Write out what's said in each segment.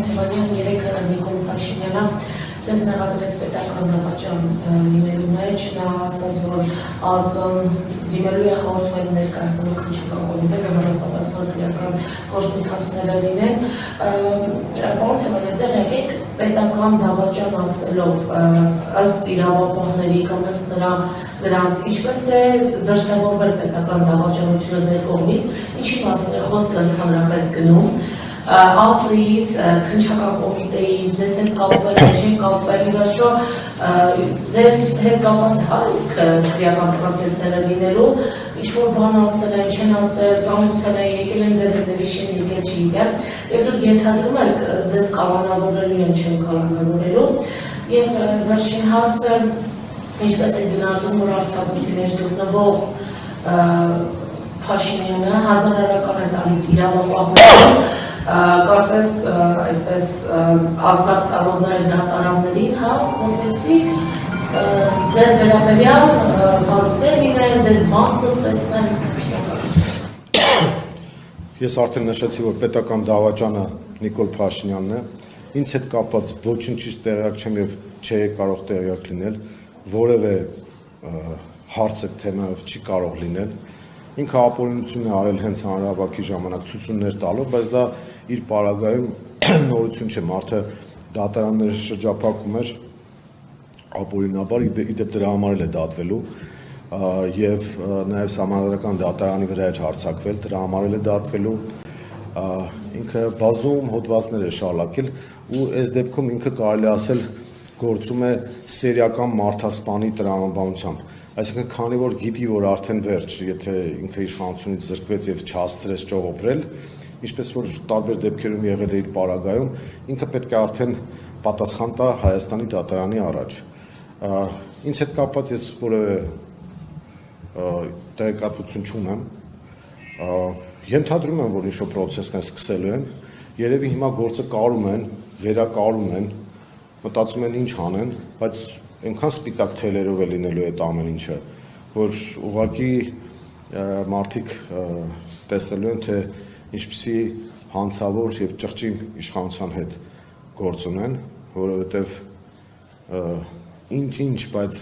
Թևանյան, երեկ Նիկոլ Փաշինյանը ձեզ մեղադրեց պետական դավաճան լինելու մեջ, նա ասաց, որ ԱԾ-ն դիմելու է հաղորդել ներկայացնելու քննչական կոմիտեը, համապատասխան քրեական գործընթացները լինեն։ Պարոն Թևանյան, դեռ եկեք պետական դավաճան ասելով, ըստ իրավապահների կամ ըստ նրանց, ինչպես է դրսևորվել պետական դավաճանությունը ձեր կողմից, ինչի մասին է խոսքը ընդհանրապես գնում, ԱՏ-ից, քննչական կոմիտեից, ձեզ հետ կապվել, չեն կապվել, ի վերջո ձեզ հետ կապված քրեական պրոցեսները լինելու, ինչ-որ բան ասել են, չեն ասել, ծանոթացել են, եկել են ձեր հետևի շին, եկել չի եկել, և դուք ենթադրում եք ձեզ կանոնավորելու են, չեն կանոնավորելու, և վերջին հարցը, ինչպես է գնահատում, որ Արցախի մեջ գտնվող Փաշինյանը հազարարական է տալիս իրավապահներին, կարծես այսպես ազգակ կարող նաև դատարաններին, որպեսզի ձեր վերաբերյալ բարոյներ լինեն, ձեզ բանտ նստեցնեն։ Ես արդեն նշեցի, որ պետական դավաճանը Նիկոլ Փաշինյանն է, ինձ հետ կապված ոչնչից տեղյակ չեմ և չի կարող տեղյակ լինել, որևէ հարց այդ թեմայով չի կարող լինել, ինքը ապօրինություն է արել հենց հանրահավաքի ժամանակ ցույցումներ տալով, բայց դա իր պարագայում նորություն չէ, մարդը դատարանները շրջափակում էր ապօրինաբար, իդեպ դրա համար էլ է դատվելու և նաև սահմանադրական դատարանի վրա էր հարձակվել, դրա համար էլ է դատվելու, ինքը բազում հոդվածներ է շարունակել ու այս դեպքում ինքը կարելի ասել գործում է սերիական մարդասպանի տրամաբանությամբ, այսինքն քանի որ գիտի, որ արդեն վերջ, եթե ինքը իշխանությունից զրկվեց և չհասցրեց ճողոպրել, ինչպես որ տարբեր դեպքերում եղել է իր պարագայում, ինքը պետք է արդեն պատասխան տա Հայաստանի դատարանի առաջ։ Ինձ հետ կապված ես որևէ տեղեկատվություն չունեմ, ենթադրում եմ, որ ինչ-որ պրոցեսներ սկսելու են, երևի հիմա գործը կարում են, վերակարում են, մտածում են ինչ անեն, բայց այնքան սպիտակ թելերով է լինելու այդ ամեն ինչը, որ ուղղակի մարդիկ տեսնելու են, թե ինչպիսի հանցավոր և ճղճի իշխանության հետ գործ ունեն, որովհետև ինչ-ինչ, բայց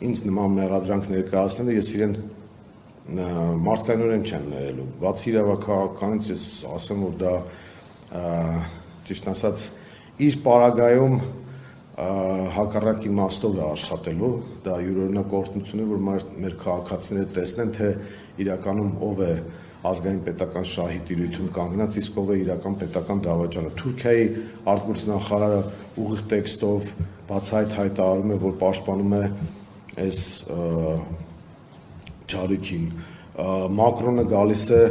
ինձ նման մեղադրանք ներկայացնելը ես իրեն մարդկայնորեն չեմ ներելու, բացի իրավաքաղաքականից ես ասեմ, որ դա ճիշտ ասած իր պարագայում հակառակ իմաստով է աշխատելու, դա յուրօրինակ օրհնություն է, որ մեր քաղաքացիները տեսնեն, թե իրականում ով է ազգային պետական շահի տիրույթում կանգնած, իսկ ով է իրական պետական դավաճանը։ Թուրքիայի արտգործնախարարը ուղիղ տեքստով բացահայտ հայտարարում է, որ պաշտպանում է այս ճարիքին։ Մակրոնը գալիս է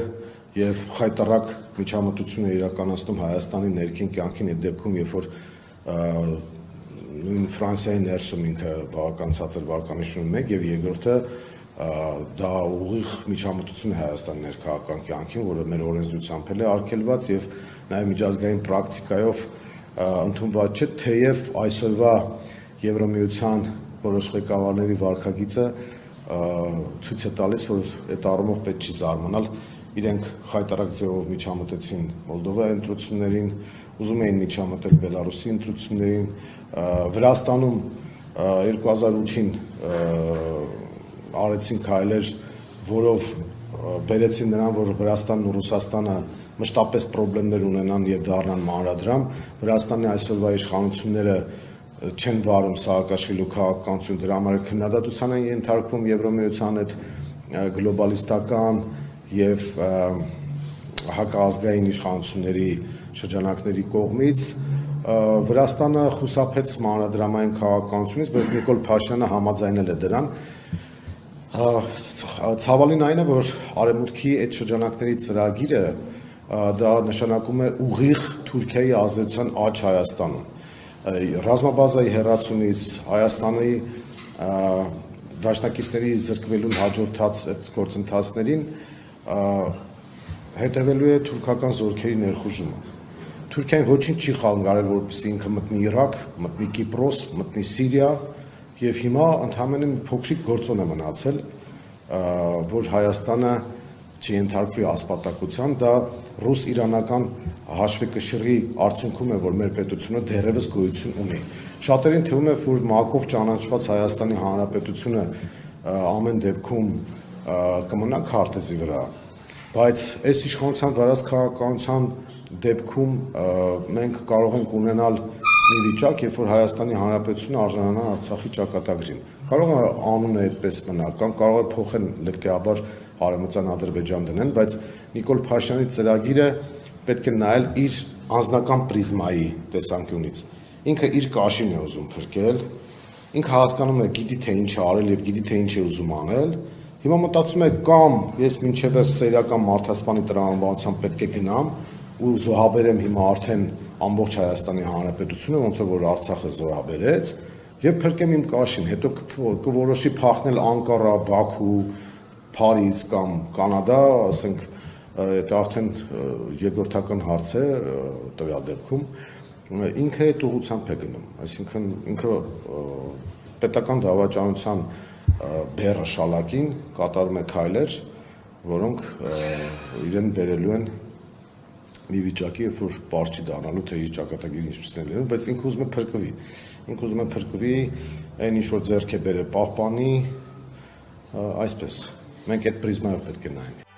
և խայտառակ միջամտություն է իրականացնում Հայաստանի ներքին կյանքին, այդ դեպքում, երբ որ նույն Ֆրանսիայի ներսում ինքը բավական ցածր վարկանիշում 1 և երկրորդը դա ուղիղ միջամտություն է Հայաստանի ներքաղաքական կյանքին, որը մեր օրենսդրությամբ էլ է արգելված և նաև միջազգային պրակտիկայով ընդունված չէ, թեև այսօրվա Եվրամիության որոշ ղեկավարների վարքագիծը ցույց է տալիս, որ այդ առումով պետք չի զարմանալ, իրենք խայտառակ ձևով միջամտեցին Մոլդովայի ընտրություններին, ուզում էին միջամտել Բելարուսի ընտրություններին, Վրաստանում 2008-ին արեցին քայլեր, որով բերեցին նրան, որ Վրաստանն ու Ռուսաստանը մշտապես պրոբլեմներ ունենան և դառնան մանրադրամ, Վրաստանի այսօրվա իշխանությունները չեն վարում Սաակաշվիլու քաղաքականություն, դրա համար քննադատության են ենթարկվում Եվրամիության այդ գլոբալիստական և հակազգային իշխանությունների շրջանակների կողմից, Վրաստանը խուսափեց մանրադրամային քաղաքականությունից, բայց Նիկոլ Փաշինյանը համաձայնել է դրան։ Ցավալին այն է, որ Արևմուտքի այդ շրջանակների ծրագիրը դա նշանակում է ուղիղ Թուրքիայի ազդեցության աճ Հայաստանում։ Ռազմաբազայի հեռացումից Հայաստանի դաշնակիցների զրկվելուն հաջորդած այդ գործընթացներին հետևելու է թուրքական զորքերի ներխուժումը։ Թուրքիան ոչինչ չի խանգարել, որպեսզի ինքը մտնի Իրաք, մտնի Կիպրոս, մտնի Սիրիա, և հիմա ընդամենը մի փոքրիկ գործոն է մնացել, որ Հայաստանը չենթարկվի ասպատակության, դա ռուս-իրանական հաշվեկշռի արդյունքում է, որ մեր պետությունը դեռևս գոյություն ունի։ Շատերին թվում է, որ ՄԱԿ-ով ճանաչված Հայաստանի Հանրապետությունը ամեն դեպքում կմնա քարտեզի վրա, բայց այս իշխանության վարած քաղաքականության դեպքում մենք կարող ենք ունենալ մի վիճակ, երբ որ Հայաստանի Հանրապետությունը արժանանա Արցախի ճակատագրին։ Կարող է անունը այդպես մնա, կամ կարող է փոխեն լկտիաբար Արևմտյան Ադրբեջան դնեն, բայց Նիկոլ Փաշինյանի ծրագիրը պետք է նայել իր անձնական պրիզմայի տեսանկյունից։ Ինքը իր կաշին է ուզում փրկել, ինքը հասկանում է, գիտի թե ինչ է արել եւ գիտի թե ինչ է ուզում անել։ Հիմա մտածում է կամ ես մինչև սերիական մարդասպանի տրամաբանությամբ պետք է գնամ ու զոհաբերեմ հիմա արդեն ամբողջ Հայաստանի Հանրապետությունը, ոնց որ Արցախը զոհաբերեց, եւ փրկեմ իմ կաշին, հետո կորոշի փախնել Անկարա, Բաքու, Փարիզ կամ Կանադա, ասենք, դա արդեն երկրորդական հարց է տվյալ դեպքում, ինքը այդ ուղղությամբ է գնում, այսինքն ինքը պետական դավաճանության բեռը շալակին կատարում է քայլեր, որոնք իրեն բերելու են մի վիճակի, երբ որ պարզ չի դառնալու, թե իր ճակատագիրը ինչպիսին է լինում, բայց ինքը ուզում է փրկվի, այն ինչ որ ձեռք է բերել պահպանի, այսպես, մենք այդ պրիզմայով պետք է նայենք։